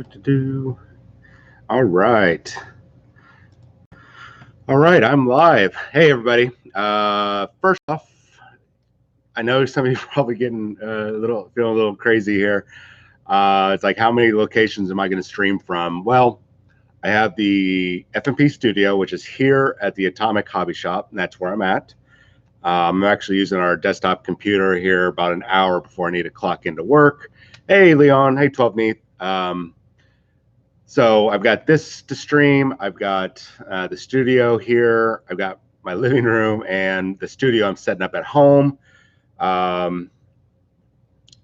Do. All right. All right, I'm live. Hey, everybody. First off, I know some of you are probably getting feeling a little crazy here. It's like, how many locations am I going to stream from? Well, I have the FMP studio, which is here at the Atomic Hobby Shop, and that's where I'm at. I'm actually using our desktop computer here about an hour before I need to clock into work. Hey, Leon. Hey, 12 Neath. So I've got this to stream. I've got the studio here. I've got my living room and the studio I'm setting up at home. Oh,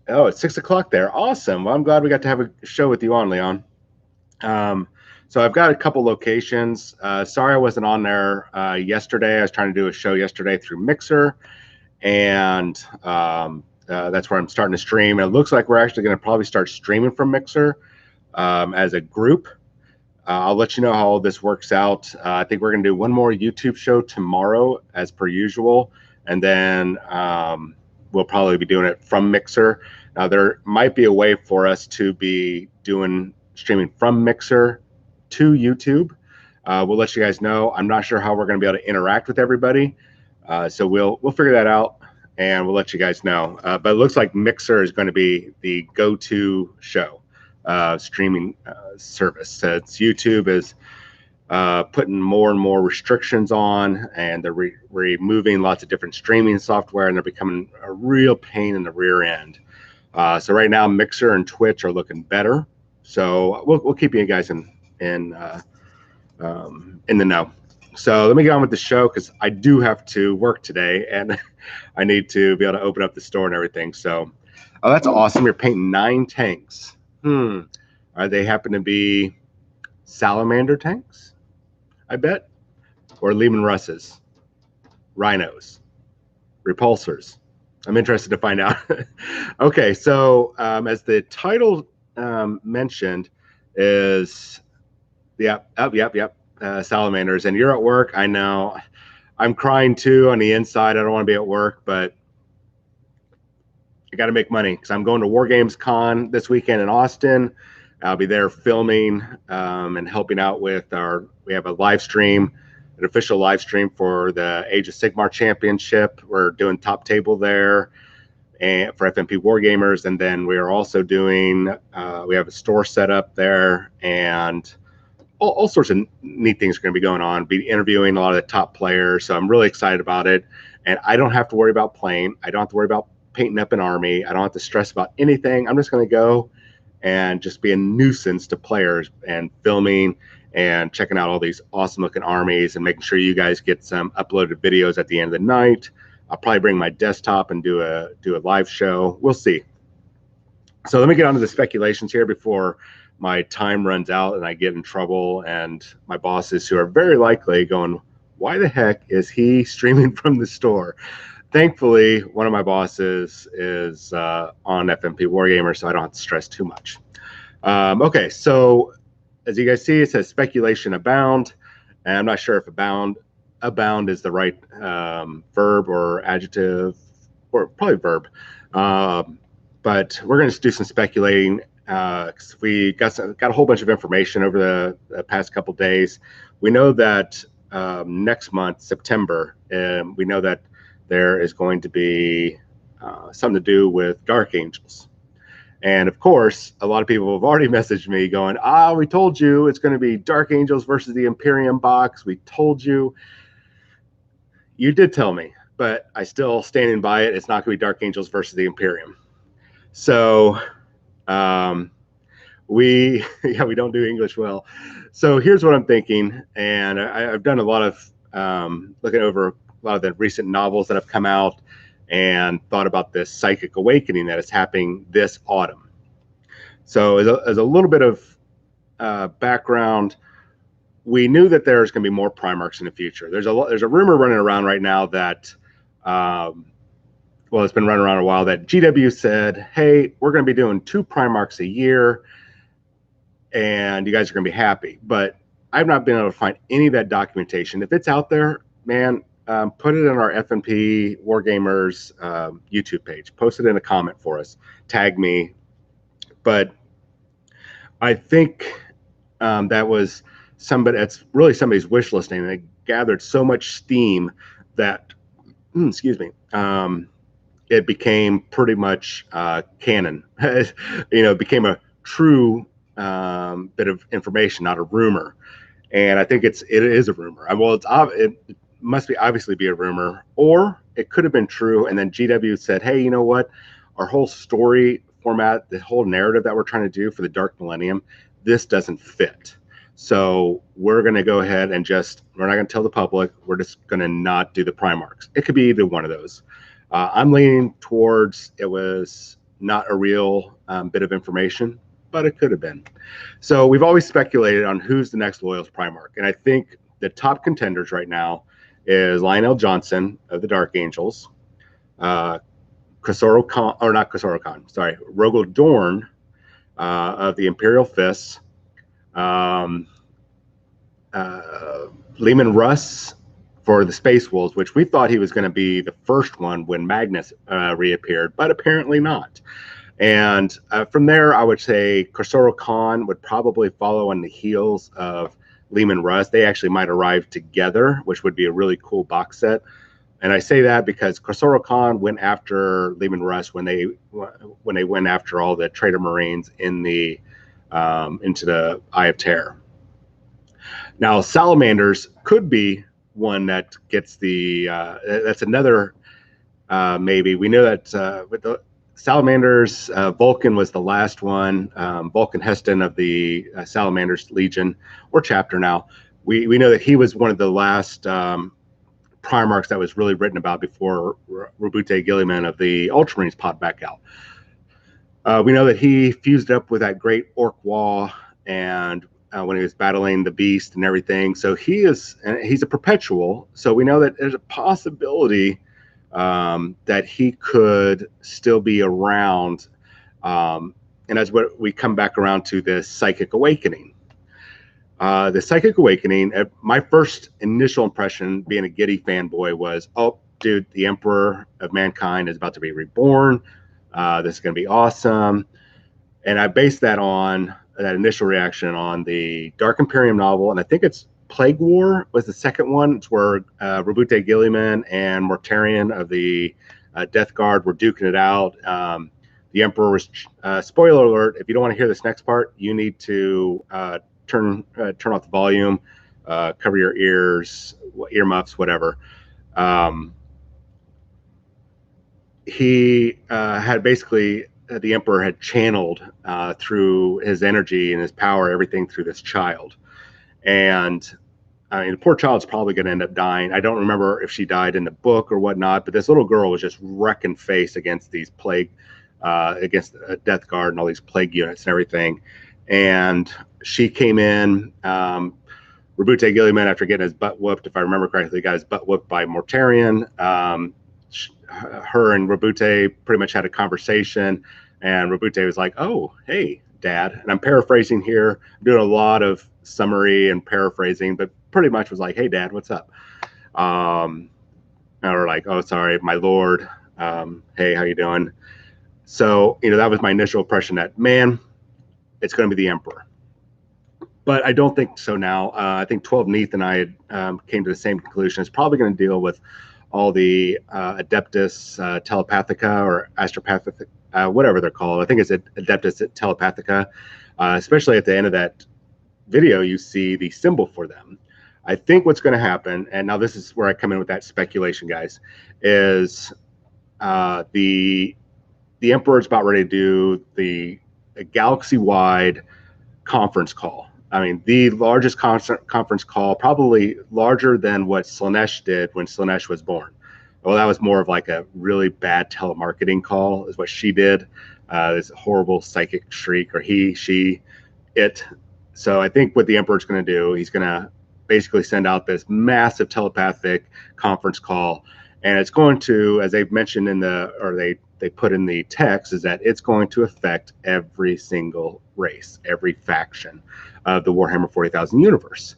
it's 6 o'clock there. Awesome. Well, I'm glad we got to have a show with you on, Leon. So I've got a couple locations. Sorry I wasn't on there yesterday. I was trying to do a show yesterday through Mixer, and that's where I'm starting to stream. And it looks like we're actually going to probably start streaming from Mixer as a group. I'll let you know how all this works out. I think we're going to do one more YouTube show tomorrow, as per usual, and then we'll probably be doing it from Mixer. Now, there might be a way for us to be doing streaming from Mixer to YouTube. We'll let you guys know. I'm not sure how we're going to be able to interact with everybody, so we'll figure that out, and we'll let you guys know. But it looks like Mixer is going to be the go-to show. Streaming service. So it's YouTube is putting more and more restrictions on, and they're removing lots of different streaming software, and they're becoming a real pain in the rear end. So right now, Mixer and Twitch are looking better. So we'll keep you guys in the know. So let me get on with the show because I do have to work today, and I need to be able to open up the store and everything. So, oh, that's awesome! You're painting 9 tanks. Are they happen to be salamander tanks? I bet, or Lehman Russes, rhinos, repulsors. I'm interested to find out. Okay, so as the title mentioned, is yep, salamanders. And you're at work. I know. I'm crying too on the inside. I don't want to be at work, but I got to make money because I'm going to War Games Con this weekend in Austin. I'll be there filming and helping out with we have a live stream, an official live stream for the Age of Sigmar Championship. We're doing top table there and for FMP Wargamers. And then we are also doing, we have a store set up there, and all sorts of neat things are going to be going on. Be interviewing a lot of the top players. So I'm really excited about it. And I don't have to worry about playing. I don't have to worry about painting up an army. I don't have to stress about anything. I'm just going to go and just be a nuisance to players and filming and checking out all these awesome looking armies and making sure you guys get some uploaded videos at the end of the night. I'll probably bring my desktop and do a live show. We'll see. So let me get on to the speculations here before my time runs out and I get in trouble, and my bosses, who are very likely going, why the heck is he streaming from the store? Thankfully, one of my bosses is on FMP Wargamer, so I don't have to stress too much. Okay, so as you guys see, it says speculation abound, and I'm not sure if abound is the right verb or adjective, or probably verb. But we're going to do some speculating because we got a whole bunch of information over the past couple days. We know that next month, September, we know that there is going to be something to do with Dark Angels. And of course, a lot of people have already messaged me going, we told you it's going to be Dark Angels versus the Imperium box. We told you. You did tell me, but I still standing by it. It's not going to be Dark Angels versus the Imperium. So we don't do English well. So here's what I'm thinking. And I've done a lot of looking over a lot of the recent novels that have come out and thought about this psychic awakening that is happening this autumn. So as a little bit of background, we knew that there's going to be more Primarchs in the future. There's a rumor running around right now that, it's been running around a while, that GW said, hey, we're going to be doing 2 Primarchs a year, and you guys are going to be happy. But I've not been able to find any of that documentation. If it's out there, man, put it in our FMP Wargamers YouTube page. Post it in a comment for us. Tag me. But I think that was somebody. That's really somebody's wish listing. They gathered so much steam that, excuse me, it became pretty much canon. It became a true bit of information, not a rumor. And I think it is a rumor. Well, it must be obviously be a rumor, or it could have been true. And then GW said, "Hey, you know what? Our whole story format, the whole narrative that we're trying to do for the Dark Millennium, this doesn't fit. So we're going to go ahead and we're not going to tell the public. We're just going to not do the Primarchs." It could be either one of those. I'm leaning towards it was not a real bit of information, but it could have been. So we've always speculated on who's the next Loyals Primarch, and I think the top contenders right now is Lionel Johnson of the Dark Angels, Khosrow Khan, or not Khosrow Khan, sorry, Rogel Dorn of the Imperial Fists, Leman Russ for the Space Wolves, which we thought he was going to be the first one when Magnus reappeared, but apparently not. And from there, I would say Khosrow Khan would probably follow on the heels of Leman Russ. They actually might arrive together, which would be a really cool box set. And I say that because Khosrow Khan went after Leman Russ when they went after all the traitor Marines in the into the Eye of Terror. Now, Salamanders could be one that gets the. That's another maybe. We know that with the Salamanders, Vulcan was the last one. Vulcan Heston of the Salamanders Legion or chapter now. We know that he was one of the last Primarchs that was really written about before Robute Gilliman of the Ultramarines popped back out. We know that he fused up with that great Orc Wall and when he was battling the Beast and everything. So he's a perpetual. So we know that there's a possibility that he could still be around. And that's what we come back around to this Psychic Awakening. The Psychic Awakening, my first initial impression being a Giddy fanboy was, oh, dude, the Emperor of Mankind is about to be reborn. This is going to be awesome. And I based that initial reaction on the Dark Imperium novel, and I think it's Plague War was the second one. It's where Robute Gilliman and Mortarion of the Death Guard were duking it out. The Emperor was, spoiler alert, if you don't want to hear this next part, you need to turn off the volume, cover your ears, earmuffs, whatever. He had basically, the Emperor had channeled through his energy and his power, everything through this child. And I mean, the poor child's probably going to end up dying. I don't remember if she died in the book or whatnot, but this little girl was just wrecking face against these plague, against Death Guard and all these plague units and everything. And she came in, Robute Gilliman, after getting his butt whooped, if I remember correctly, got his butt whooped by Mortarion. Her and Robute pretty much had a conversation, and Robute was like, "Oh, hey, Dad." And I'm paraphrasing here. I'm doing a lot of summary and paraphrasing, but pretty much was like, "Hey, Dad, what's up?" And we're like, "Oh, sorry, my lord. Hey, how you doing?" So, that was my initial impression that, man, it's going to be the Emperor. But I don't think so now. I think 12 Neath and I came to the same conclusion. It's probably going to deal with all the Adeptus Telepathica or Astropathica, whatever they're called. I think it's Adeptus Telepathica. Especially at the end of that video, you see the symbol for them. I think what's going to happen, and now this is where I come in with that speculation, guys, is the Emperor's about ready to do a galaxy-wide conference call. I mean, the largest conference call, probably larger than what Slaanesh did when Slaanesh was born. Well, that was more of like a really bad telemarketing call, is what she did. This horrible psychic shriek, or he, she, it. So I think what the Emperor's going to do, he's going to basically send out this massive telepathic conference call, and it's going to, as they've mentioned they put in the text, is that it's going to affect every single race, every faction of the Warhammer 40,000 universe.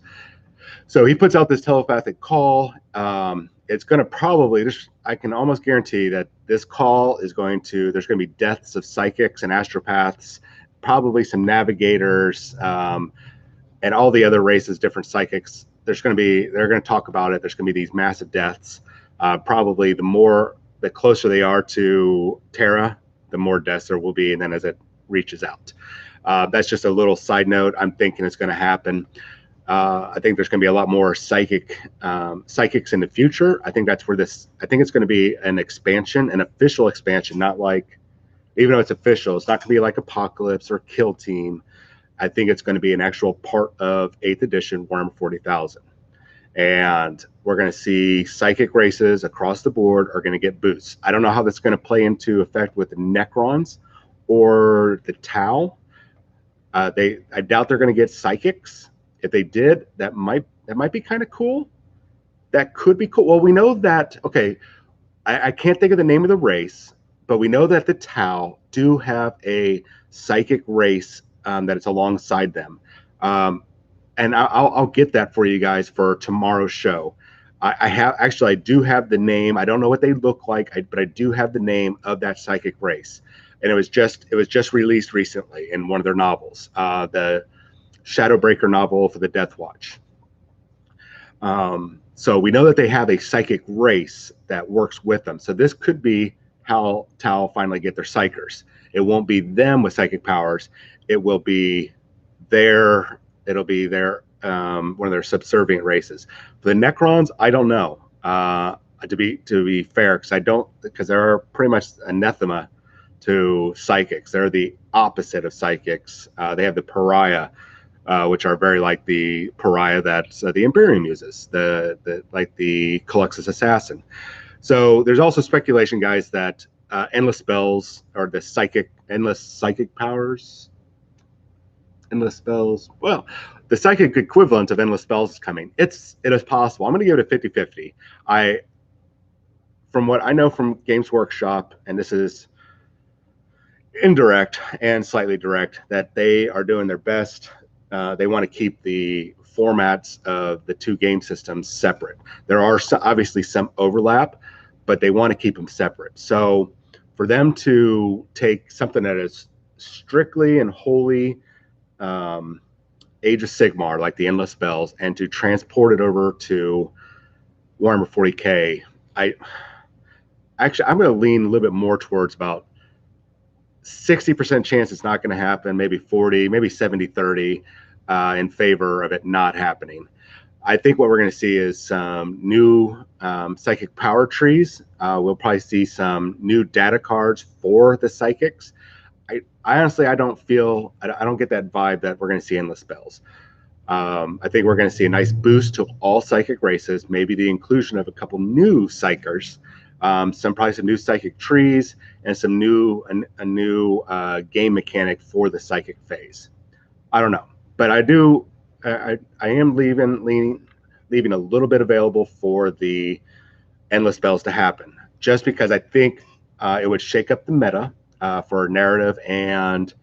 So he puts out this telepathic call. It's going to probably, I can almost guarantee that this call is there's going to be deaths of psychics and astropaths, probably some navigators, and all the other races, different psychics. They're going to talk about it. There's going to be these massive deaths. Probably the closer they are to Terra, the more deaths there will be, and then as it reaches out. That's just a little side note. I'm thinking it's going to happen. I think there's going to be a lot more psychics in the future. I think that's where I think it's going to be an expansion, an official expansion, not like, even though it's official, it's not going to be like Apocalypse or Kill Team. I think it's going to be an actual part of 8th edition Warhammer 40,000. And we're going to see psychic races across the board are going to get boosts. I don't know how that's going to play into effect with the Necrons or the Tau. I doubt they're going to get psychics. If they did, that might be kind of cool. That could be cool. Well, we know that, okay, I can't think of the name of the race, but we know that the Tau do have a psychic race that it's alongside them. And I'll get that for you guys for tomorrow's show. I do have the name. I don't know what they look like, but I do have the name of that psychic race. And it was just released recently in one of their novels, the Shadowbreaker novel for the Death Watch. So we know that they have a psychic race that works with them. So this could be how Tau finally get their psychers. It won't be them with psychic powers. It will be one of their subservient races. For the Necrons, I don't know. To be fair, because they're pretty much anathema to psychics. They're the opposite of psychics. They have the pariah, which are very like the pariah that the Imperium uses, like the Caluxus assassin. So there's also speculation, guys, that endless spells or the endless psychic powers. Endless spells. Well, the psychic equivalent of endless spells is coming. It is possible. I'm going to give it a 50-50. From what I know from Games Workshop, and this is indirect and slightly direct, that they are doing their best. They want to keep the formats of the two game systems separate. There are obviously some overlap, but they want to keep them separate. So for them to take something that is strictly and wholly Age of Sigmar, like the endless spells, and to transport it over to Warhammer 40K, I'm going to lean a little bit more towards about 60% chance it's not going to happen, maybe 40, maybe 70-30 in favor of it not happening. I think what we're going to see is some new psychic power trees. We'll probably see some new data cards for the psychics. I honestly, I don't get that vibe that we're going to see endless spells. I think we're going to see a nice boost to all psychic races, maybe the inclusion of a couple new psychers, probably some new psychic trees, and a new game mechanic for the psychic phase. I don't know, but I am leaving a little bit available for the endless spells to happen, just because I think it would shake up the meta for narrative and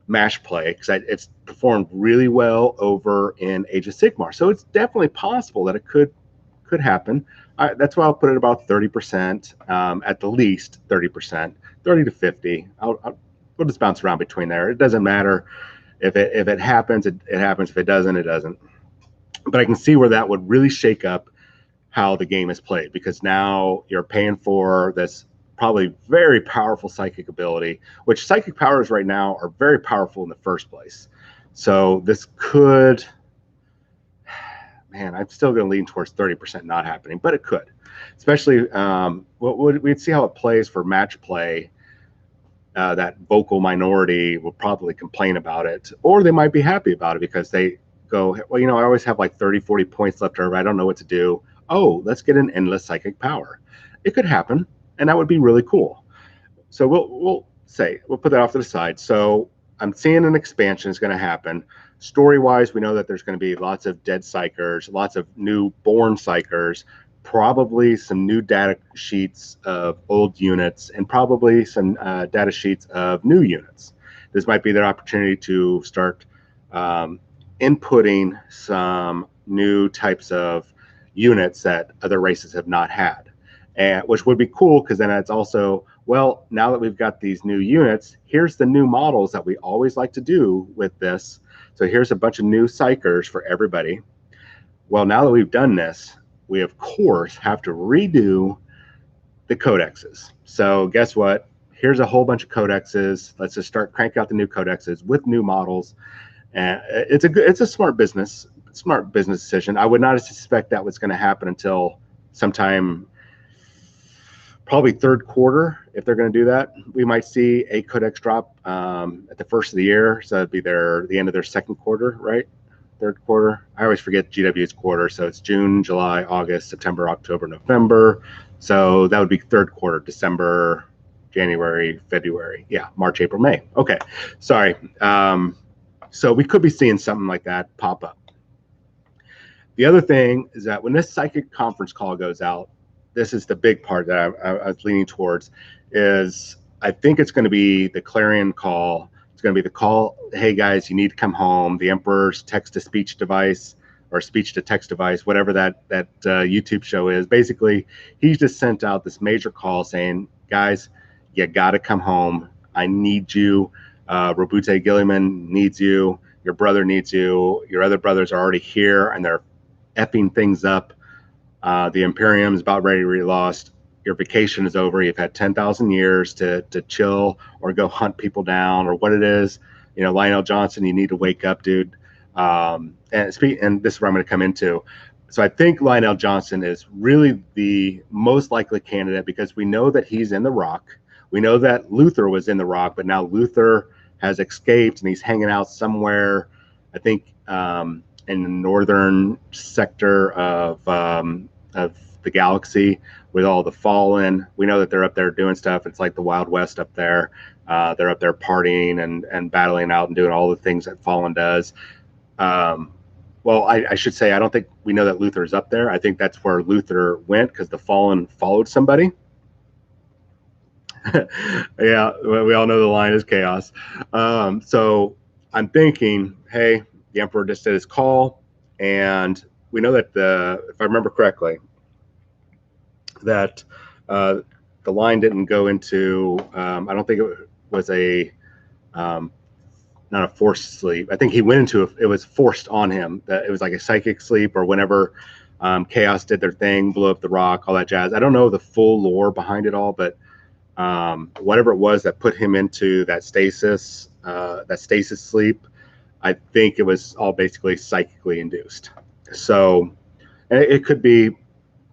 match play, because it's performed really well over in Age of Sigmar. So it's definitely possible that it could happen. That's why I'll put it about 30%, at the least 30%, 30 to 50. We'll just bounce around between there. It doesn't matter if it happens, it happens. If it doesn't, it doesn't. But I can see where that would really shake up how the game is played, because now you're paying for this probably very powerful psychic ability, which psychic powers right now are very powerful in the first place. So this could, man, I'm still going to lean towards 30% not happening, but it could, especially we'd see how it plays for match play. That vocal minority will probably complain about it, or they might be happy about it because they go, well, I always have like 30, 40 points left over. I don't know what to do. Oh, let's get an endless psychic power. It could happen, and that would be really cool. So we'll put that off to the side. So I'm seeing an expansion is going to happen. Story-wise, we know that there's going to be lots of dead psychers, lots of new born psychers, probably some new data sheets of old units, and probably some data sheets of new units. This might be their opportunity to start inputting some new types of units that other races have not had, and which would be cool, because then it's also Well, now that we've got these new units, here's the new models that we always like to do with this. So here's a bunch of new psychers for everybody. Well, now that we've done this, we of course have to redo the codexes. So guess what? Here's a whole bunch of codexes. Let's just start cranking out the new codexes with new models. And it's a smart business decision. I would not suspect that was going to happen until sometime probably third quarter. If they're going to do that, we might see a codex drop at the first of the year. So it'd be the end of their second quarter, right? Third quarter. I always forget GW's quarter. So it's June, July, August, September, October, November. So that would be third quarter, December, January, February. Yeah, March, April, May. Okay, sorry. So we could be seeing something like that pop up. The other thing is that when this psychic conference call goes out, this is the big part that I was leaning towards, is I think it's going to be the clarion call. It's going to be the call, hey guys, you need to come home. The Emperor's text-to-speech device or speech-to-text device, whatever that YouTube show is. Basically, he's just sent out this major call saying, guys, you got to come home. I need you. Robute Gilliman needs you. Your brother needs you. Your other brothers are already here, and they're effing things up. The Imperium's about ready to be lost. Your vacation is over. You've had 10,000 years to chill or go hunt people down or what it is. You know, Lionel Johnson, you need to wake up, dude. And this is where I'm going to come into. So I think Lionel Johnson is really the most likely candidate because we know that he's in the Rock. We know that Luther was in the Rock, but now Luther has escaped and he's hanging out somewhere, I think, in the northern sector of the galaxy with all the Fallen. We know that they're up there doing stuff. It's like the Wild West up there. They're up there partying and battling out and doing all the things that Fallen does. Well, I should say, I don't think we know that Luther is up there. I think that's where Luther went because the Fallen followed somebody. Yeah, we all know the line is chaos. So I'm thinking, hey, the Emperor just did his call, and we know that if I remember correctly, that the line didn't go into. I don't think it was not a forced sleep. I think he went into it was forced on him. That it was like a psychic sleep, or whenever Chaos did their thing, blew up the Rock, all that jazz. I don't know the full lore behind it all, but whatever it was that put him into that stasis sleep, I think it was all basically psychically induced. So it could be.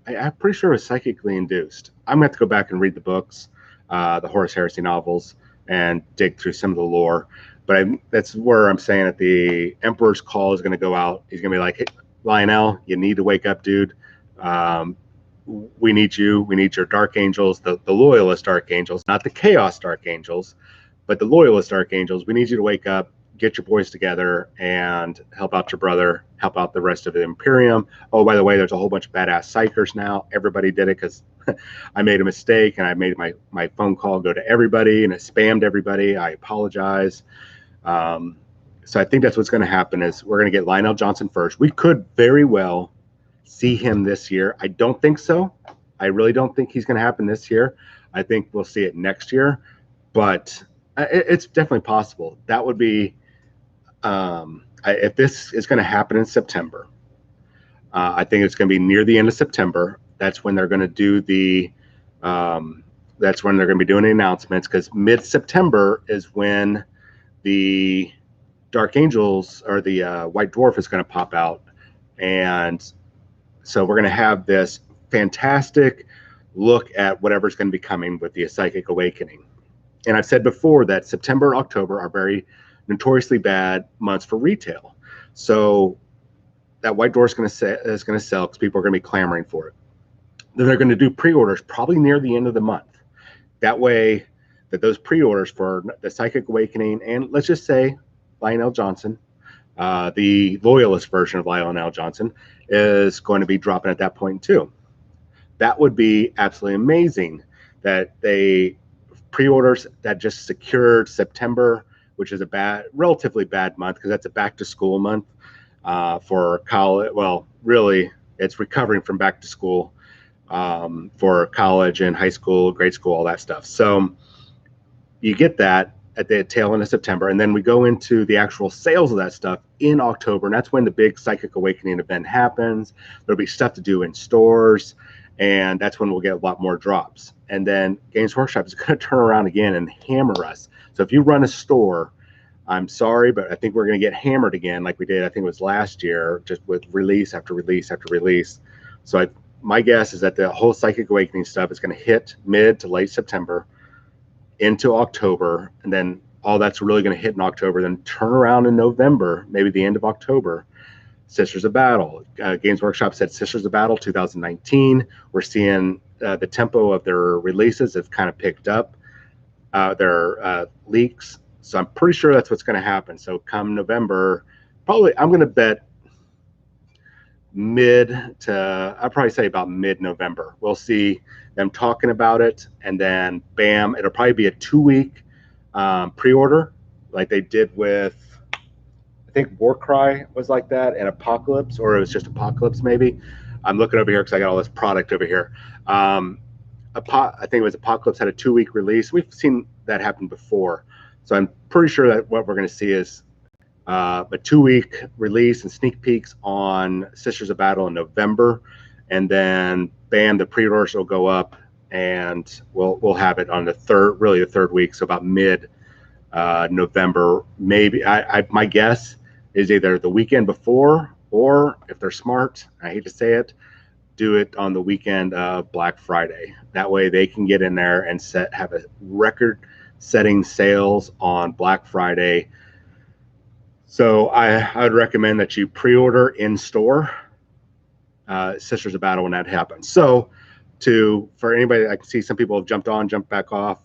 I'm pretty sure it was psychically induced. I'm gonna have to go back and read the books, the Horus Heresy novels, and dig through some of the lore. But that's where I'm saying that the Emperor's call is going to go out. He's going to be like, hey, Lionel, you need to wake up, dude. We need you. We need your Dark Angels, the Loyalist Dark Angels, not the Chaos Dark Angels, but the Loyalist Dark Angels. We need you to wake up, get your boys together, and help out your brother, help out the rest of the Imperium. Oh, by the way, there's a whole bunch of badass psychers now. Everybody did it because I made a mistake and I made my phone call go to everybody and it spammed everybody. I apologize. So I think that's what's going to happen is we're going to get Lionel Johnson first. We could very well see him this year. I don't think so. I really don't think he's going to happen this year. I think we'll see it next year, but it's definitely possible. That would be if this is going to happen in September. I think it's going to be near the end of September. That's when they're going to do that's when they're going to be doing the announcements because mid-September is when the Dark Angels or the White Dwarf is going to pop out. And so we're going to have this fantastic look at whatever's going to be coming with the Psychic Awakening. And I've said before that September and October are very notoriously bad months for retail. So that White Dwarf is going to sell because people are going to be clamoring for it. Then they're going to do pre-orders probably near the end of the month. That way that those pre-orders for the Psychic Awakening and let's just say Lionel Johnson, the Loyalist version of Lionel Johnson, is going to be dropping at that point too. That would be absolutely amazing that they pre-orders that just secured September, which is a relatively bad month because that's a back to school month for college. Well, really, it's recovering from back to school. for college and high school, grade school, all that stuff. So you get that at the tail end of September, and then we go into the actual sales of that stuff in October, and that's when the big Psychic Awakening event happens. There'll be stuff to do in stores, and that's when we'll get a lot more drops. And then Games Workshop is going to turn around again and hammer us. So if you run a store, I'm sorry, but I think we're going to get hammered again like we did, I think it was last year, just with release after release after release. So my guess is that the whole Psychic Awakening stuff is going to hit mid to late September into October, and then all that's really going to hit in October, then turn around in November, maybe the end of October. Sisters of Battle. Games Workshop said Sisters of Battle 2019. We're seeing the tempo of their releases have kind of picked up, their leaks. So I'm pretty sure that's what's going to happen. So come November, probably I'm going to bet I'd probably say about mid-November. We'll see them talking about it, and then bam, it'll probably be a 2-week pre-order like they did with, I think Warcry was like that, and Apocalypse, or it was just Apocalypse maybe. I'm looking over here because I got all this product over here. I think it was Apocalypse had a 2-week release. We've seen that happen before. So I'm pretty sure that what we're going to see is a 2-week release and sneak peeks on Sisters of Battle in November, and then bam, the pre-orders will go up, and we'll have it on the third week, so about mid November, maybe. My guess is either the weekend before, or if they're smart, I hate to say it, do it on the weekend of Black Friday. That way they can get in there and have a record-setting sales on Black Friday. So I would recommend that you pre-order in store Sisters of Battle when that happens. So for anybody, I can see some people have jumped back off.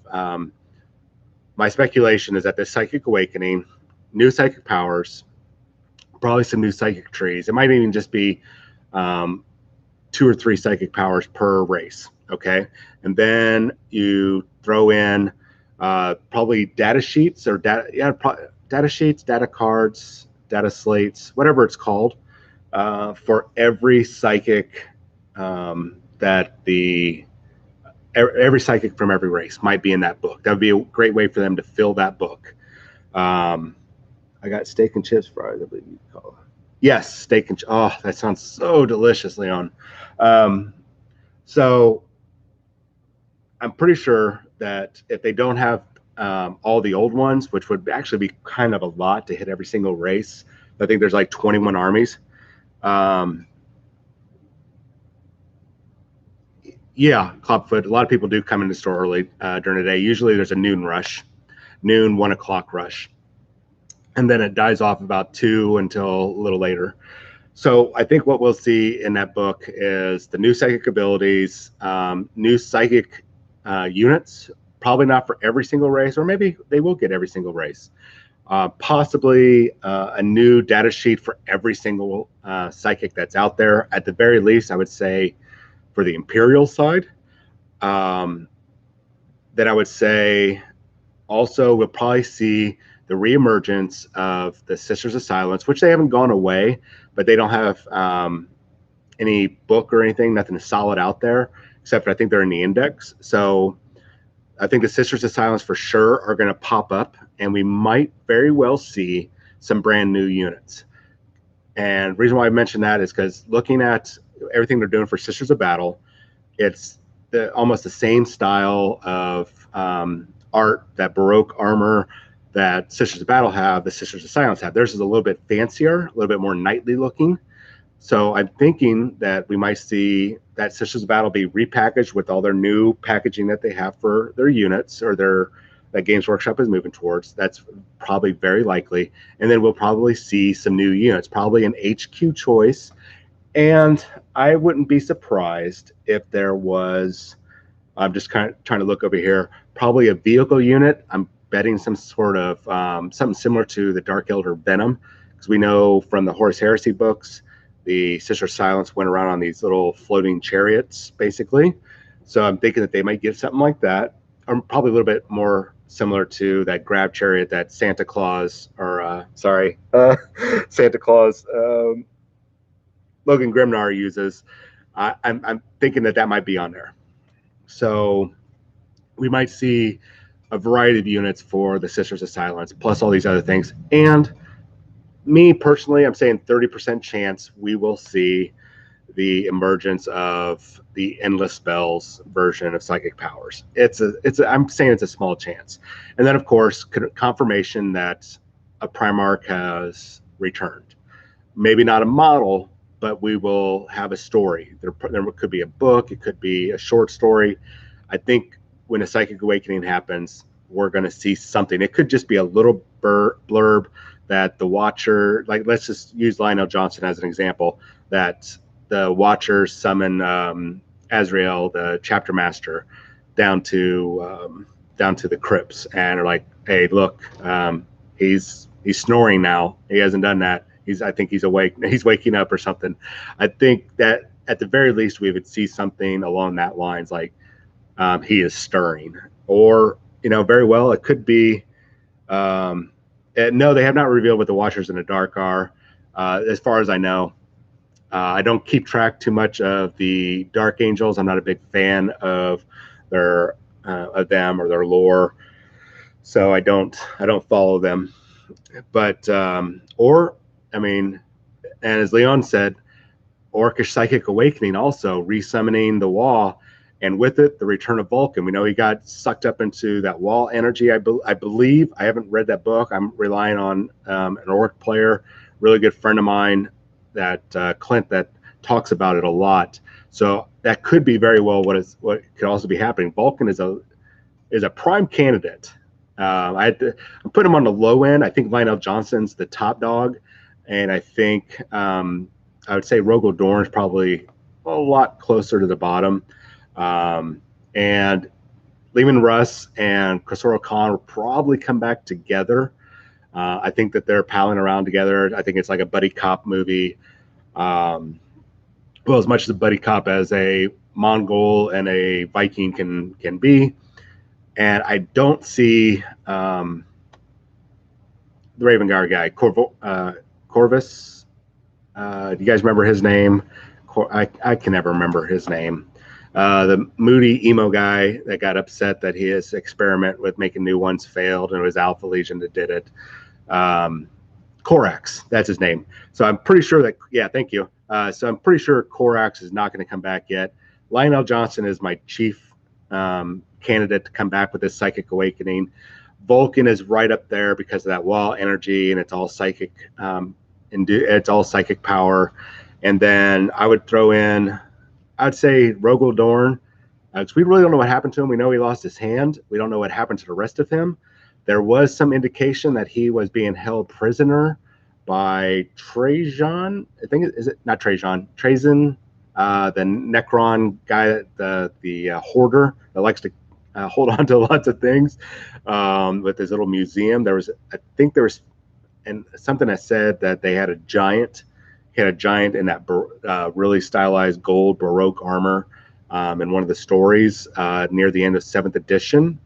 My speculation is that this Psychic Awakening, new psychic powers, probably some new psychic trees. It might even just be 2 or 3 psychic powers per race. Okay, and then you throw in probably data sheets or data sheets, data cards, data slates, whatever it's called, for every psychic every psychic from every race might be in that book. That would be a great way for them to fill that book. I got steak and chips fries, I believe you call it. Yes, steak and oh, that sounds so delicious, Leon. So I'm pretty sure that if they don't have all the old ones, which would actually be kind of a lot to hit every single race, I think there's like 21 armies. Yeah, Clubfoot. A lot of people do come in the store early during the day. Usually there's a noon 1 o'clock rush. And then it dies off about 2 until a little later. So I think what we'll see in that book is the new psychic abilities, new psychic units, probably not for every single race, or maybe they will get every single race. Possibly a new data sheet for every single psychic that's out there. At the very least, I would say for the Imperial side. Then I would say also we'll probably see the reemergence of the Sisters of Silence, which they haven't gone away, but they don't have any book or anything, nothing solid out there, except for I think they're in the index. So I think the Sisters of Silence for sure are going to pop up, and we might very well see some brand new units. And the reason why I mention that is because looking at everything they're doing for Sisters of Battle, it's almost the same style of art, that Baroque armor that Sisters of Battle have, the Sisters of Silence have. Theirs is a little bit fancier, a little bit more knightly looking. So I'm thinking that we might see that Sisters of Battle be repackaged with all their new packaging that they have for their units, or that Games Workshop is moving towards. That's probably very likely. And then we'll probably see some new units, probably an HQ choice. And I wouldn't be surprised if there was, I'm just kind of trying to look over here, probably a vehicle unit. I'm betting some sort of something similar to the Dark Elder Venom, because we know from the Horus Heresy books, the Sister of Silence went around on these little floating chariots, basically. So I'm thinking that they might get something like that, or probably a little bit more similar to that grab chariot that Santa Claus, Santa Claus, Logan Grimnar uses. I'm thinking that might be on there. So we might see a variety of units for the Sisters of Silence, plus all these other things. And me personally, I'm saying 30% chance we will see the emergence of the endless spells version of psychic powers. I'm saying it's a small chance. And then of course confirmation that a Primarch has returned. Maybe not a model, but we will have a story. There could be a book, it could be a short story. I think when a psychic awakening happens, we're going to see something. It could just be a little blurb that the Watcher, like let's just use Lionel Johnson as an example, that the Watchers summon Azrael, the chapter master, down to the crypts, and are like, "Hey, look, he's snoring now. He hasn't done that. I think he's awake. He's waking up or something." I think that at the very least we would see something along that lines, like he is stirring, or very well it could be. No, they have not revealed what the Watchers in the Dark are, as far as I know. I don't keep track too much of the Dark Angels. I'm not a big fan of of them or their lore, so I don't follow them. But and as Leon said, Orcish Psychic Awakening also resummoning the Wall, and with it the return of Vulcan. We know he got sucked up into that Wall energy. I believe, I haven't read that book. I'm relying on an Orc player, really good friend of mine, that Clint, that talks about it a lot. So that could be very well what could also be happening. Vulcan is a prime candidate. I put him on the low end. I think Lionel Johnson's the top dog, and I think I would say Rogel Dorn's probably a lot closer to the bottom. And Lehman Russ and Khosrow Khan will probably come back together. I think that they're palling around together. I think it's like a buddy cop movie. Well, as much as a buddy cop as a Mongol and a Viking can be. And I don't see the Raven Guard guy, Corvus. Do you guys remember his name? I can never remember his name. The moody emo guy that got upset that his experiment with making new ones failed, and it was Alpha Legion that did it. Corax, that's his name. So I'm pretty sure that, yeah, thank you. So I'm pretty sure Corax is not going to come back yet. Lionel Johnson is my chief candidate to come back with this Psychic Awakening. Vulcan is right up there because of that Wall energy, and it's all psychic. It's all psychic power. And then I would throw in, I'd say Rogel Dorn, because we really don't know what happened to him. We know he lost his hand. We don't know what happened to the rest of him. There was some indication that he was being held prisoner by Trajan. I think, is it not Trajan? Trazyn, the Necron guy, the hoarder that likes to hold on to lots of things, with his little museum. I think there was, and something that said that they had a giant. He had a giant in that really stylized gold Baroque armor in one of the stories near the end of 7th edition.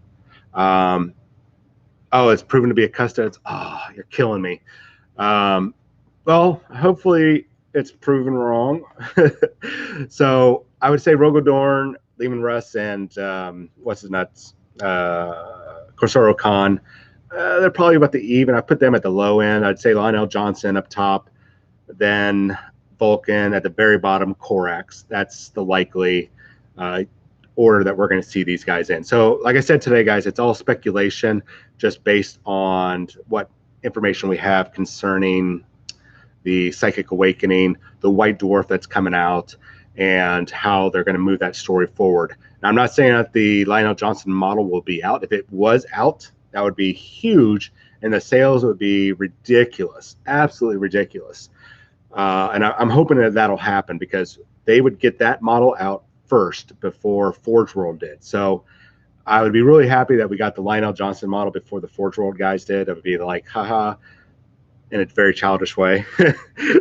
It's proven to be a custard. Oh, you're killing me. Well, hopefully it's proven wrong. So I would say Rogel Dorn, Lehman Russ, and what's his nuts? Khosrow Khan. They're probably about the even. I put them at the low end. I'd say Lionel Johnson up top, then Vulcan at the very bottom, Corax. That's the likely order that we're going to see these guys in. So like I said today, guys, it's all speculation just based on what information we have concerning the Psychic Awakening, the White Dwarf that's coming out, and how they're going to move that story forward. Now, I'm not saying that the Lionel Johnson model will be out. If it was out, that would be huge, and the sales would be ridiculous, absolutely ridiculous. And I'm hoping that that'll happen, because they would get that model out first before Forge World did. So I would be really happy that we got the Lionel Johnson model before the Forge World guys did. It would be like, haha, in a very childish way.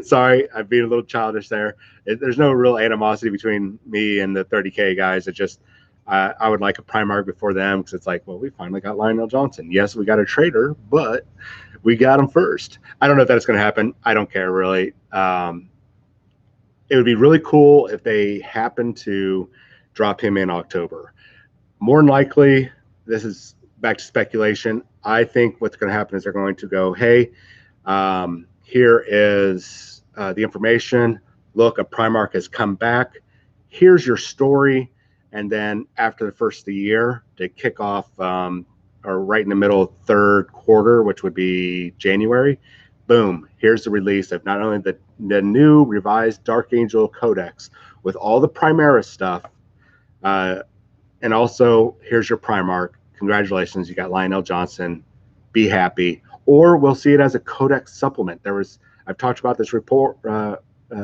Sorry, I'm being a little childish there. There's no real animosity between me and the 30K guys. It just, I would like a Primarch before them, because it's like, well, we finally got Lionel Johnson. Yes, we got a traitor, but we got him first. I don't know if that's going to happen. I don't care, really. it would be really cool if they happen to drop him in October. More than likely, this is back to speculation. I think what's going to happen is they're going to go, hey, here is the information. Look, a Primarch has come back. Here's your story. And then after the first of the year, to kick off, or right in the middle of third quarter, which would be January, boom, here's the release of not only the new revised Dark Angel Codex with all the Primaris stuff, and also here's your Primarch. Congratulations, you got Lionel Johnson. Be happy. Or we'll see it as a Codex supplement. I've talked about this report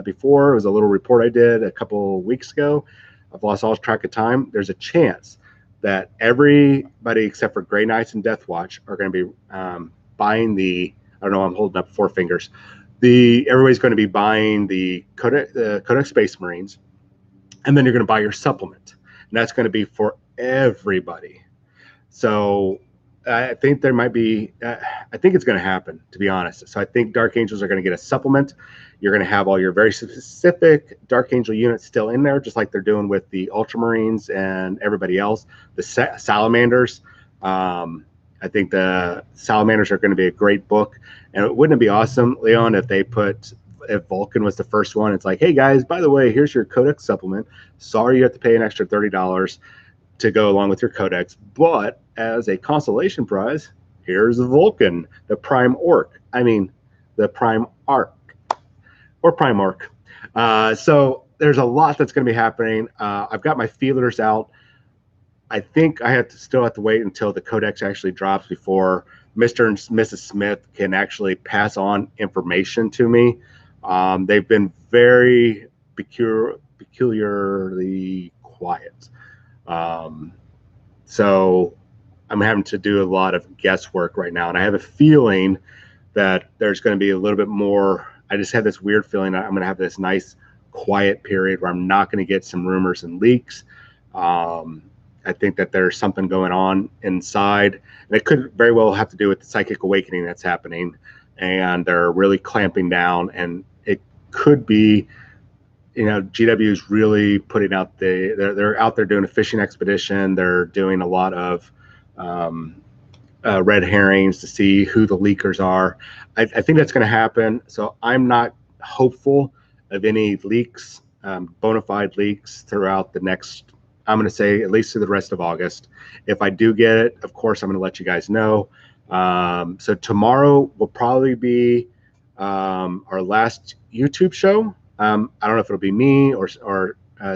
before. It was a little report I did a couple weeks ago. I've lost all track of time. There's a chance that everybody except for Grey Knights and Death Watch are going to be buying I don't know, I'm holding up four fingers. Everybody's going to be buying the Codex Space Marines, and then you're going to buy your supplement. And that's going to be for everybody. So I think there might be, I think it's going to happen, to be honest. So I think Dark Angels are going to get a supplement. You're going to have all your very specific Dark Angel units still in there, just like they're doing with the Ultramarines and everybody else. The Salamanders, I think the Salamanders are going to be a great book. And wouldn't it be awesome, Leon, if Vulcan was the first one? It's like, hey guys, by the way, here's your Codex supplement. Sorry you have to pay an extra $30 to go along with your Codex, but as a consolation prize, here's Vulcan, the Prime Orc. The Prime Arc, or Primarch. So there's a lot that's going to be happening. I've got my feelers out. I think I still have to wait until the Codex actually drops before Mr. and Mrs. Smith can actually pass on information to me. They've been very peculiarly quiet. So I'm having to do a lot of guesswork right now. And I have a feeling that there's going to be a little bit more. I just have this weird feeling that I'm going to have this nice quiet period where I'm not going to get some rumors and leaks. I think that there's something going on inside, and it could very well have to do with the psychic awakening that's happening, and they're really clamping down. And it could be, GW is really putting out they're out there doing a fishing expedition. They're doing a lot of red herrings to see who the leakers are. I think that's going to happen. So I'm not hopeful of any leaks, bona fide leaks throughout the next, I'm going to say at least through the rest of August. If I do get it, of course, I'm going to let you guys know. So tomorrow will probably be our last YouTube show. I don't know if it'll be me or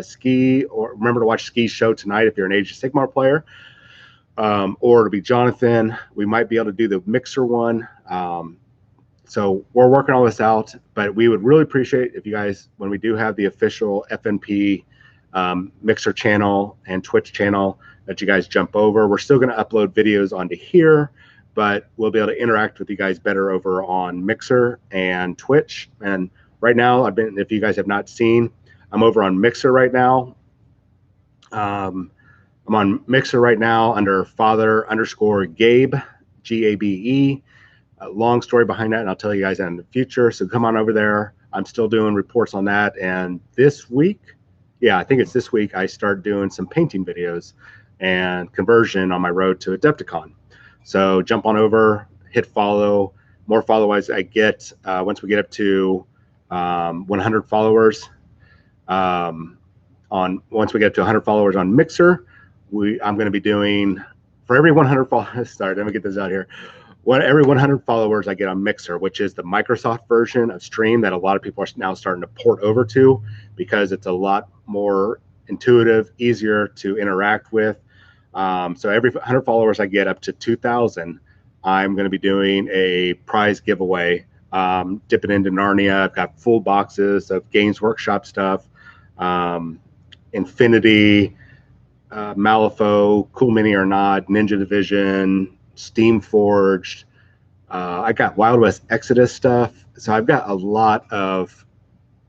Ski, or remember to watch Ski's show tonight if you're an Age of Sigmar player, or it'll be Jonathan. We might be able to do the Mixer one. So we're working all this out, but we would really appreciate if you guys, when we do have the official FNP Mixer channel and Twitch channel, that you guys jump over. We're still going to upload videos onto here, but we'll be able to interact with you guys better over on Mixer and Twitch. And right now, if you guys have not seen, I'm over on Mixer right now. I'm on Mixer right now under Father_Gabe, Gabe. Long story behind that, and I'll tell you guys that in the future. So come on over there. I'm still doing reports on that. And this week, I think it's this week, I start doing some painting videos and conversion on my road to Adepticon. So jump on over, hit follow. More followers I get once we get up to 100 followers. Once we get to 100 followers on Mixer, I'm going to be doing, for every 100 followers. Sorry, let me get this out here. Every 100 followers I get on Mixer, which is the Microsoft version of Stream that a lot of people are now starting to port over to, because it's a lot more intuitive, easier to interact with. So every 100 followers I get up to 2,000, I'm going to be doing a prize giveaway, dipping into Narnia. I've got full boxes of Games Workshop stuff, Infinity, Malifaux, Cool Mini or Not, Ninja Division, Steam Forged. I got Wild West Exodus stuff. So I've got a lot of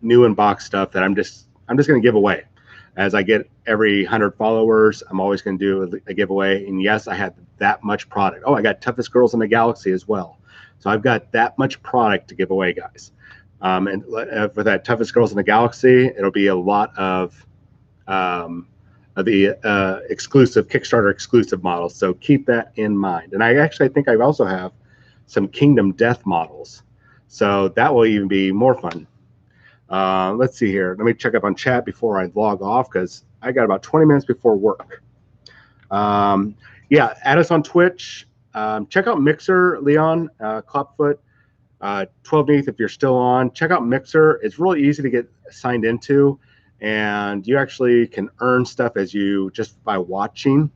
new in-box stuff that I'm just going to give away. As I get every 100 followers, I'm always going to do a giveaway. And yes, I have that much product. Oh, I got Toughest Girls in the Galaxy as well. So I've got that much product to give away, guys. And for that Toughest Girls in the Galaxy, it'll be a lot of the exclusive Kickstarter exclusive models. So keep that in mind. And I think I also have some Kingdom Death models. So that will even be more fun. Let's see here. Let me check up on chat before I log off because I got about 20 minutes before work. Yeah, add us on Twitch. Check out Mixer, Leon, Clapfoot, 12th if you're still on. Check out Mixer. It's really easy to get signed into, and you actually can earn stuff as you just by watching.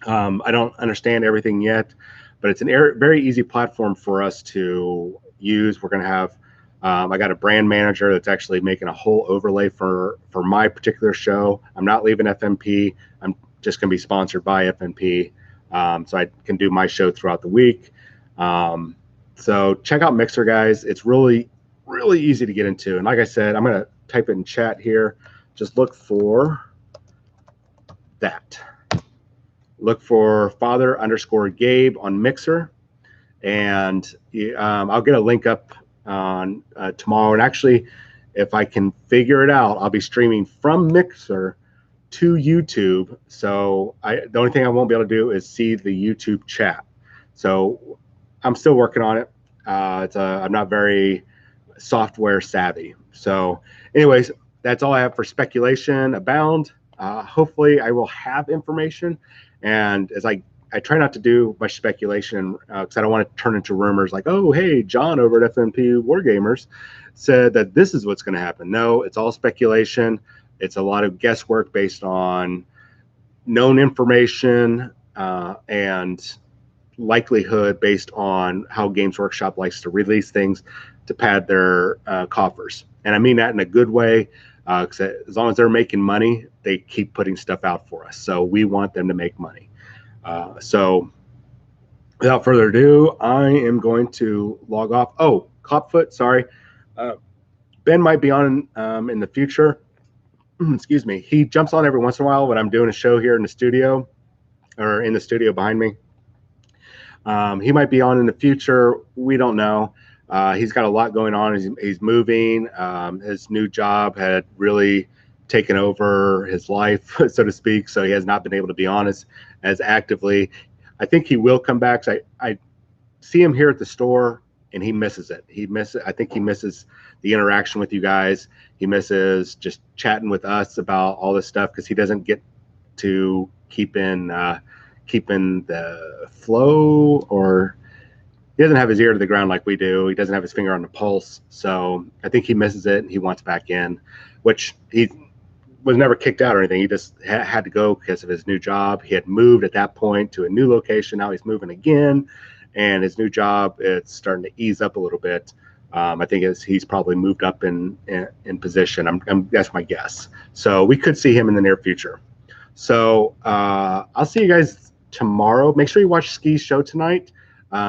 I don't understand everything yet, but it's an very easy platform for us to use. We're going to have I got a brand manager that's actually making a whole overlay for my particular show. I'm not leaving FMP. I'm just going to be sponsored by FMP, so I can do my show throughout the week. So check out Mixer, guys. It's really easy to get into. And like I said, I'm going to type it in chat here. Just look for that. Look for Father_Gabe on Mixer, and I'll get a link up on tomorrow. And actually, if I can figure it out, I'll be streaming from Mixer to YouTube. So the only thing I won't be able to do is see the YouTube chat. So I'm still working on it. I'm not very software savvy. So anyways, that's all I have for speculation. Abound. Hopefully I will have information. And as I try not to do much speculation because I don't want to turn into rumors like, oh, hey, John over at FNP Wargamers said that this is what's going to happen. No, it's all speculation. It's a lot of guesswork based on known information and likelihood based on how Games Workshop likes to release things to pad their coffers. And I mean that in a good way. Because as long as they're making money, they keep putting stuff out for us. So we want them to make money. So without further ado, I am going to log off. Oh, Copfoot, sorry. Ben might be on in the future. Excuse me. He jumps on every once in a while when I'm doing a show here in the studio or in the studio behind me. He might be on in the future. We don't know. He's got a lot going on. He's moving. His new job had really taken over his life, so to speak. So he has not been able to be on as actively. I think he will come back. So I see him here at the store, and he misses it. I think he misses the interaction with you guys. He misses just chatting with us about all this stuff because he doesn't get to keep in the flow, or he doesn't have his ear to the ground like we do. He doesn't have his finger on the pulse. So I think he misses it and he wants back in, which he was never kicked out or anything. He just had to go because of his new job. He had moved at that point to a new location. Now he's moving again, and his new job, it's starting to ease up a little bit. I think he's probably moved up in position. That's my guess. So we could see him in the near future. So I'll see you guys tomorrow. Make sure you watch Ski's show tonight.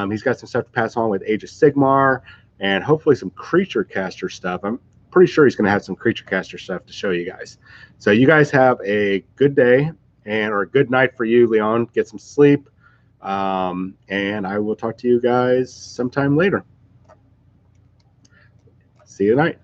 He's got some stuff to pass on with Age of Sigmar and hopefully some Creature Caster stuff. I'm pretty sure he's going to have some Creature Caster stuff to show you guys. So you guys have a good day or a good night for you, Leon. Get some sleep. And I will talk to you guys sometime later. See you tonight.